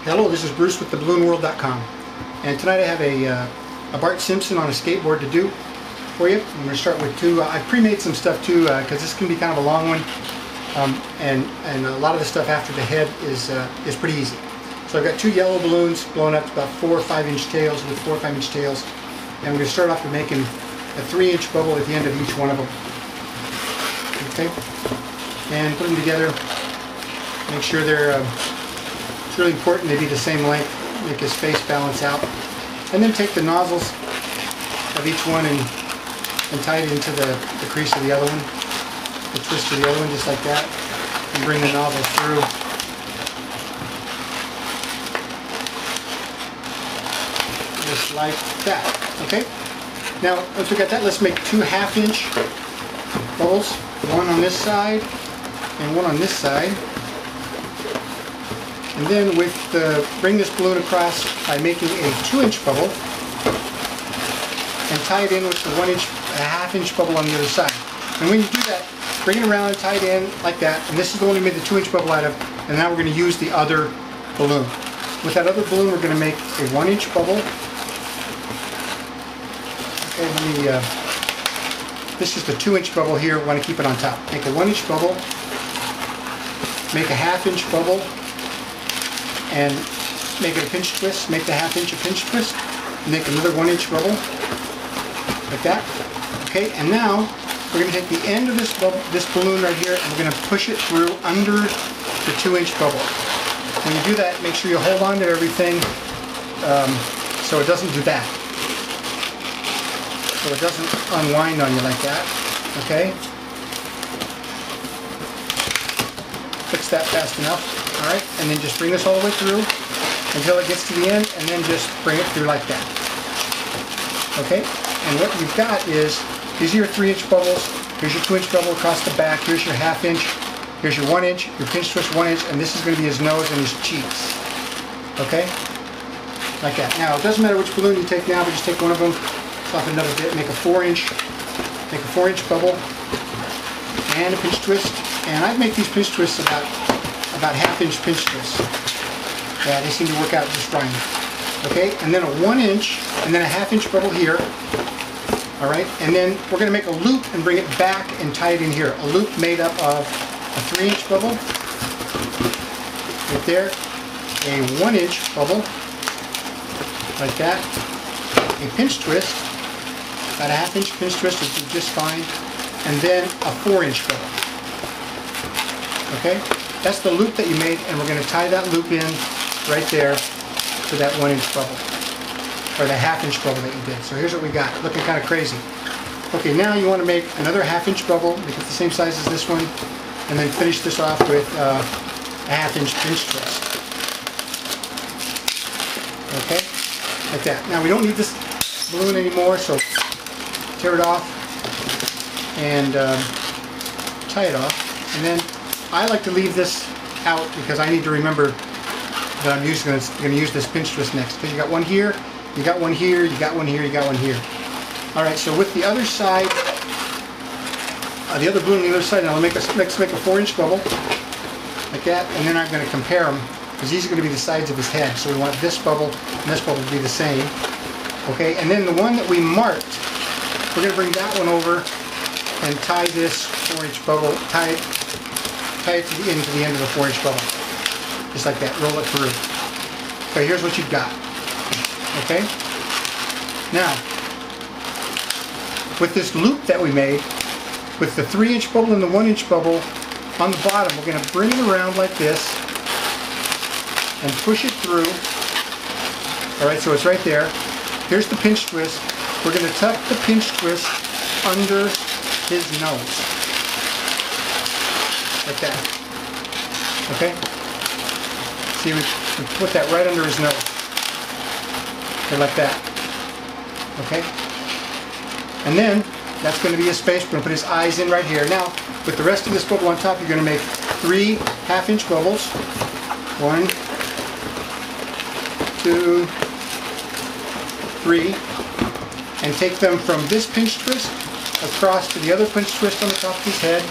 Hello, this is Bruce with theballoonworld.com, and tonight I have a Bart Simpson on a skateboard to do for you. I'm going to start with two. I pre-made some stuff too because this can be kind of a long one, and a lot of the stuff after the head is pretty easy. So I've got two yellow balloons blowing up to about 4 or 5 inch tails with 4 or 5 inch tails, and we're going to start off with making a 3-inch bubble at the end of each one of them. Okay, and put them together. Make sure they're. It's really important they be the same length, make his face balance out. And then take the nozzles of each one and tie it into the crease of the other one. The twist of the other one just like that. And bring the nozzle through. Just like that. Okay? Now, once we got that, let's make 2 1/2-inch bubbles. One on this side and one on this side. And then bring this balloon across by making a 2-inch bubble and tie it in with the 1-1/2-inch bubble on the other side. And when you do that, bring it around and tie it in like that. And this is the one we made the 2-inch bubble out of. And now we're going to use the other balloon. With that other balloon, we're going to make a 1-inch bubble. Okay, this is the 2-inch bubble here. We want to keep it on top. Make a 1-inch bubble. Make a 1/2-inch bubble. And make it a pinch twist, make the 1/2 inch a pinch twist, make another 1-inch bubble, like that. Okay, and now we're going to take the end of this balloon right here, and we're going to push it through under the 2-inch bubble. When you do that, make sure you hold on to everything so it doesn't do that. So it doesn't unwind on you like that. Okay? Fix that fast enough. Alright, and then just bring this all the way through until it gets to the end, and then just bring it through like that. Okay, and what you've got is, these are your 3-inch bubbles, here's your 2-inch bubble across the back, here's your 1/2 inch, here's your 1-inch, your pinch twist 1 inch, and this is going to be his nose and his cheeks. Okay, like that. Now, it doesn't matter which balloon you take now, but just take one of them, soften it up a bit, make a 4-inch bubble, and a pinch twist. And I make these pinch twists about 1/2-inch pinch twists. Yeah, they seem to work out just fine. Okay, and then a 1-inch, and then a 1/2-inch bubble here. All right, and then we're going to make a loop and bring it back and tie it in here. A loop made up of a 3-inch bubble, right there, a 1-inch bubble, like that, a pinch twist, about a 1/2-inch pinch twist would do just fine, and then a 4-inch bubble. Okay, that's the loop that you made, and we're going to tie that loop in right there to that 1-inch bubble, or the 1/2-inch bubble that you did. So here's what we got, looking kind of crazy. Okay, now you want to make another 1/2-inch bubble, make it the same size as this one, and then finish this off with a 1/2-inch pinch twist. Okay, like that. Now we don't need this balloon anymore, so tear it off and tie it off, and then I like to leave this out because I need to remember that I'm going to use this pinch twist next. Because you got one here, you got one here, you got one here, you got one here. All right, so with the other side, the other balloon on the other side, now let's make a 4-inch bubble like that, and then I'm going to compare them because these are going to be the sides of his head. So we want this bubble and this bubble to be the same. Okay, and then the one that we marked, we're going to bring that one over and tie this 4-inch bubble, tie it to the end of the 4-inch bubble. Just like that, roll it through. Okay, here's what you've got. Okay? Now, with this loop that we made, with the 3-inch bubble and the 1-inch bubble on the bottom, we're going to bring it around like this and push it through. Alright, so it's right there. Here's the pinch twist. We're going to tuck the pinch twist under his nose. Like that. Okay? See, we put that right under his nose. Okay, like that. Okay? And then, that's going to be his face. We're going to put his eyes in right here. Now, with the rest of this bubble on top, you're going to make 3 1/2-inch bubbles. 1, 2, 3. And take them from this pinch twist across to the other pinch twist on the top of his head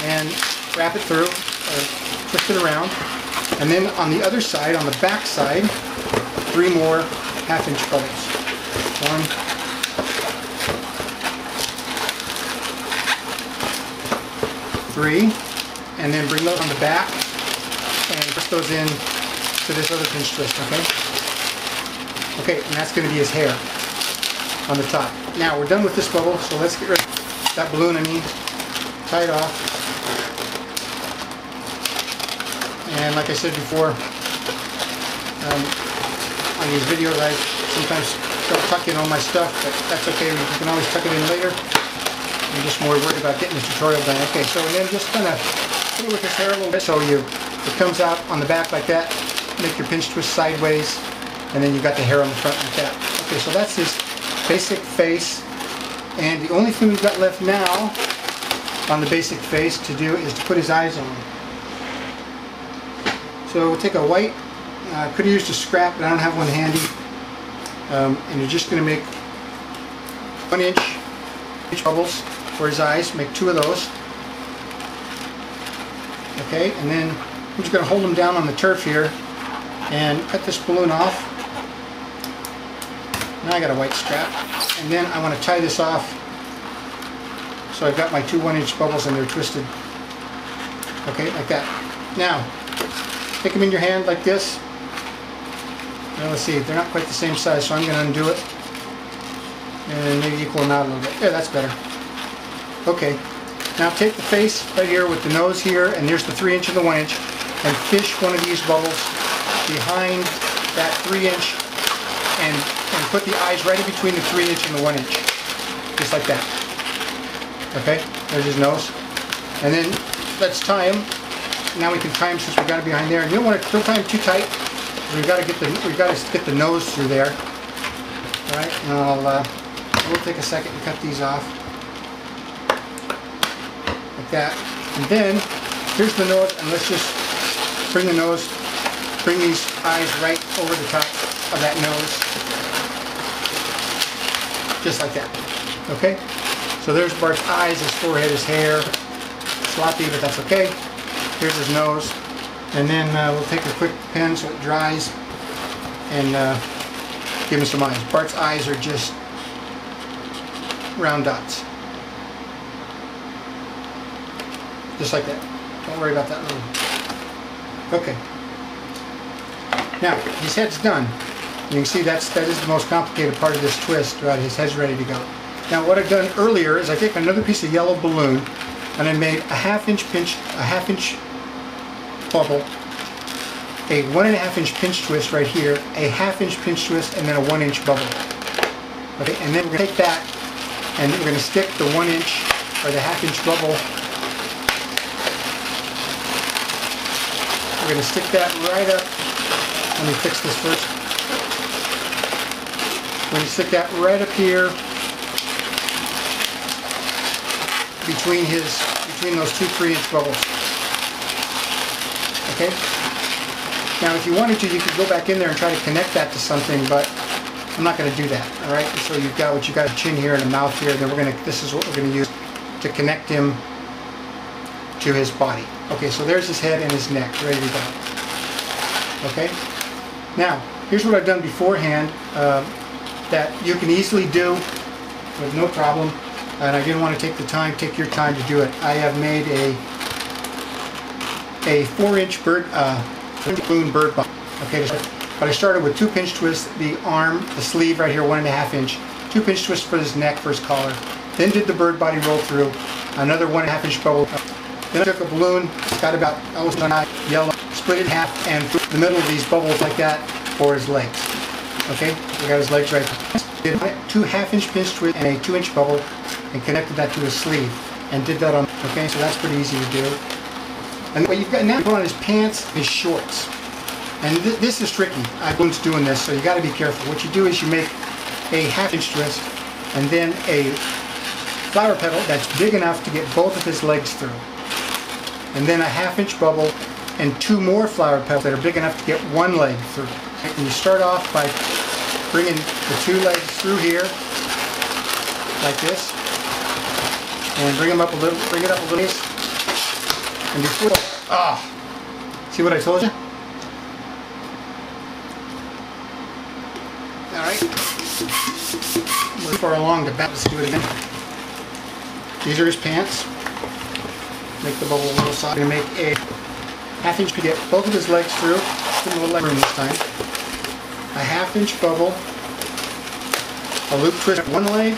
and wrap it through. twist it around. And then on the other side, on the back side, 3 more half-inch bubbles. 1, 3, and then bring those on the back and twist those in to this other pinch twist, okay? Okay, and that's going to be his hair on the top. Now we're done with this bubble, so let's get rid of that balloon, tie it off. And like I said before, on these videos I sometimes don't tuck in all my stuff, but that's okay, you can always tuck it in later. I'm just more worried about getting this tutorial done. Okay, so then just kind of put it with this hair a little bit so it comes out on the back like that. Make your pinch twist sideways, and then you got the hair on the front like that. Okay, so that's his basic face, and the only thing we've got left now on the basic face to do is to put his eyes on. So we'll take a white, I could have used a scrap, but I don't have one handy, and you're just going to make 1 inch bubbles for his eyes. Make 2 of those. Okay, and then I'm just going to hold them down on the turf here and cut this balloon off. Now I got a white strap, and then I want to tie this off so I've got my 2 1-inch bubbles and they're twisted. Okay, like that. Now, take them in your hand like this. Now let's see, they're not quite the same size, so I'm going to undo it and maybe equal them out a little bit. Yeah, that's better. Okay, now take the face right here with the nose here, and there's the 3-inch and the 1-inch, and fish one of these bubbles behind that 3-inch and put the eyes right in between the 3-inch and the 1-inch. Just like that. Okay, there's his nose. And then let's tie him. Now we can tie him since we got it behind there. And you don't tie him too tight. We've got to get the nose through there. All right, and we'll take a second and cut these off like that. And then here's the nose, and let's just bring these eyes right over the top of that nose, just like that. Okay. So there's Bart's eyes, his forehead, his hair. Sloppy, but that's okay. Here's his nose. And then we'll take a quick pen so it dries and give him some eyes. Bart's eyes are just round dots. Just like that. Don't worry about that little. Okay. Now, his head's done. You can see that is the most complicated part of this twist. Right, his head's ready to go. Now what I've done earlier is I take another piece of yellow balloon and I made a half-inch bubble, a 1.5-inch pinch twist right here, a half-inch pinch twist, and then a 1-inch bubble. Okay, and then we're going to take that and we're going to stick the 1-inch or the half-inch bubble. We're going to stick that right up. Let me fix this first. We're going to stick that right up here between those 2 3-inch bubbles. Okay? Now if you wanted to, you could go back in there and try to connect that to something, but I'm not going to do that. Alright? So you've got a chin here and a mouth here, and then this is what we're going to use to connect him to his body. Okay, so there's his head and his neck, ready to go. Okay? Now, here's what I've done beforehand that you can easily do with no problem. And I didn't want to take your time to do it. I have made a 4-inch balloon bird body. Okay, but I started with 2 pinch twists, the arm, the sleeve right here, 1.5 inch, 2 pinch twists for his neck, for his collar. Then did the bird body roll through, another 1.5 inch bubble. Then I took a balloon, got about almost an eye, yellow, split it in half, and threw the middle of these bubbles like that for his legs. Okay, we got his legs right. Did 2 half-inch pinch twists and a 2-inch bubble, and connected that to his sleeve, and did that on. Okay, so that's pretty easy to do. And what you've got now, put on his pants, his shorts, and this is tricky. I've been doing this, so you got to be careful. What you do is you make a half-inch twist, and then a flower petal that's big enough to get both of his legs through, and then a half-inch bubble, and 2 more flower petals that are big enough to get 1 leg through. And you start off by bringing the 2 legs through here, like this, and bring it up a little, and before Ah, see what I told you? All right. We're far along the back. Let's do it again. These are his pants. Make the bubble a little soft. I'm going to make a half-inch to get both of his legs through. Give him a little leg room this time. A half-inch bubble. A loop twist one leg.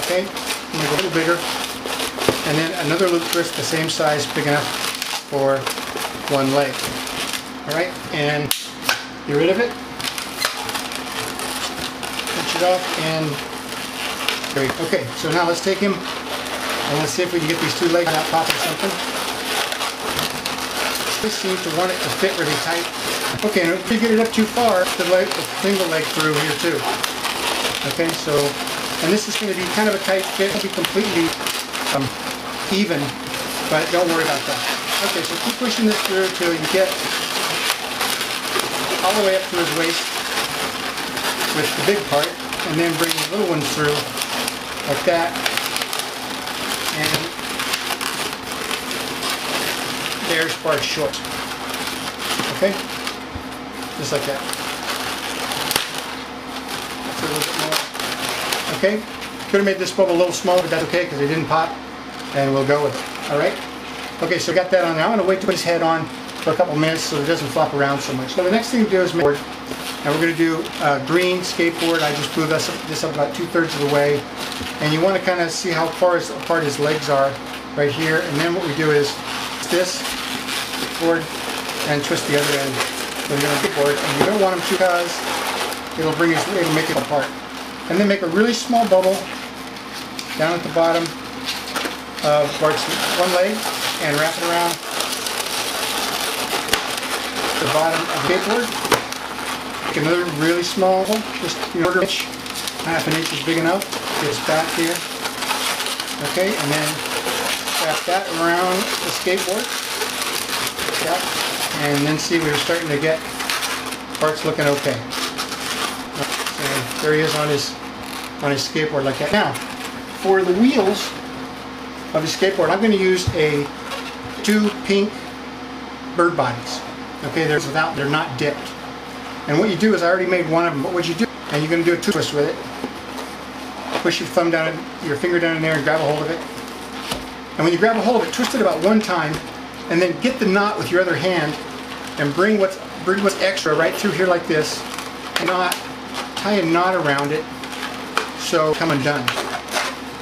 Okay. Make it a little bigger. And then another loop twist the same size, big enough for one leg. Alright, and get rid of it. Pinch it off and there we go. Okay, so now let's take him and let's see if we can get these two legs out popping something. We seem to want it to fit really tight. Okay, and if you get it up too far, the single leg through here too. Okay, so, and this is going to be kind of a tight fit. It'll be completely even, but don't worry about that. Okay, so keep pushing this through till you get all the way up to his waist with the big part, and then bring the little ones through like that, and there's Bart's shorts. Okay, just like that. That's a little bit more. Okay, could have made this bubble a little smaller, but that's okay because it didn't pop. And we'll go with it. Alright? Okay, so I got that on now. I'm going to wait to put his head on for a couple minutes so it doesn't flop around so much. So the next thing to do is make board. And we're going to do green skateboard. I just blew this up about 2/3 of the way. And you want to kind of see how far apart his legs are right here. And then what we do is this board and twist the other end. So you're going to board. And you don't want him to because it'll make it apart. And then make a really small bubble down at the bottom of Bart's one leg and wrap it around the bottom of the skateboard. Make another really small one, just quarter inch, half an inch is big enough. Get his back here. Okay, and then wrap that around the skateboard. Yep. And then see we're starting to get Bart's looking okay. So there he is on his skateboard like that. Now, for the wheels of the skateboard, I'm going to use two pink bird bodies. Okay, they're not dipped. And what you do is, I already made one of them, but what you do, and you're going to do a twist with it. Push your thumb down, your finger down in there and grab a hold of it. And when you grab a hold of it, twist it about one time, and then get the knot with your other hand, and bring what's extra right through here like this. Tie a knot around it, so come undone.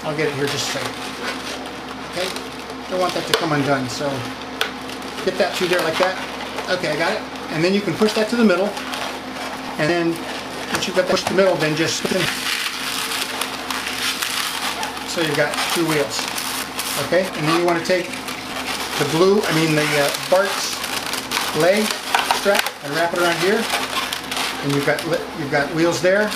I'll get it here just a second. Okay, don't want that to come undone, so get that through there like that. Okay, I got it. And then you can push that to the middle, and then once you've got that pushed to the middle, then just spin. So you've got two wheels. Okay, and then you want to take the Bart's leg strap and wrap it around here, and you've got wheels there.